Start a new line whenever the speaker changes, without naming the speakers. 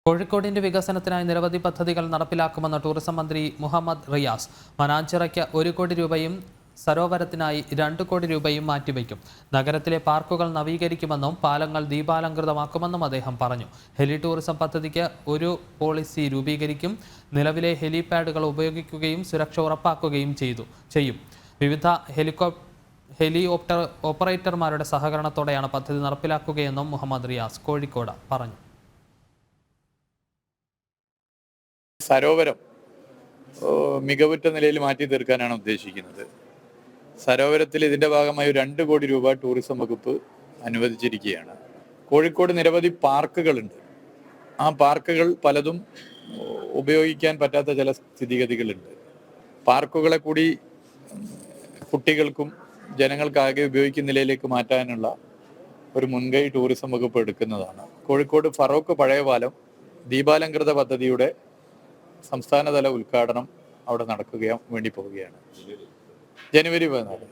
കോഴിക്കോടിന്റെ വികസനത്തിനായി നിരവധി പദ്ധതികൾ നടപ്പിലാക്കുമെന്ന് ടൂറിസം മന്ത്രി മുഹമ്മദ് റിയാസ്. മനാഞ്ചിറയ്ക്ക് 1 കോടി രൂപയും സരോവരത്തിനായി 2 കോടി രൂപയും മാറ്റിവെക്കും. നഗരത്തിലെ പാർക്കുകൾ നവീകരിക്കുമെന്നും പാലങ്ങൾ ദീപാലങ്കൃതമാക്കുമെന്നും അദ്ദേഹം പറഞ്ഞു. ഹെലി ടൂറിസം പദ്ധതിക്ക് ഒരു പോളിസി രൂപീകരിക്കും. നിലവിലെ ഹെലിപാഡുകൾ ഉപയോഗിക്കുകയും സുരക്ഷ ഉറപ്പാക്കുകയും ചെയ്യും. വിവിധ ഹെലികോപ്റ്റർ ഓപ്പറേറ്റർമാരുടെ സഹകരണത്തോടെയാണ് പദ്ധതി നടപ്പിലാക്കുകയെന്നും മുഹമ്മദ് റിയാസ് കോഴിക്കോട് പറഞ്ഞു.
സരോവരം മികവുറ്റ നിലയിൽ മാറ്റി തീർക്കാനാണ് ഉദ്ദേശിക്കുന്നത്. സരോവരത്തിൽ ഇതിൻ്റെ ഭാഗമായി 2 കോടി രൂപ ടൂറിസം വകുപ്പ് അനുവദിച്ചിരിക്കുകയാണ്. കോഴിക്കോട് നിരവധി പാർക്കുകളുണ്ട്. ആ പാർക്കുകൾ പലതും ഉപയോഗിക്കാൻ പറ്റാത്ത ചില സ്ഥിതിഗതികളുണ്ട്. പാർക്കുകളെ കൂടി കുട്ടികൾക്കും ജനങ്ങൾക്കാകെ ഉപയോഗിക്കുന്ന നിലയിലേക്ക് മാറ്റാനുള്ള ഒരു മുൻകൈ ടൂറിസം വകുപ്പ് എടുക്കുന്നതാണ്. കോഴിക്കോട് ഫറോക്ക് പഴയ പാലം ദീപാലങ്കൃത പദ്ധതിയുടെ സംസ്ഥാനതല ഉദ്ഘാടനം അവിടെ നടക്കുകയാൻ വേണ്ടി പോവുകയാണ്. ജനുവരി 14.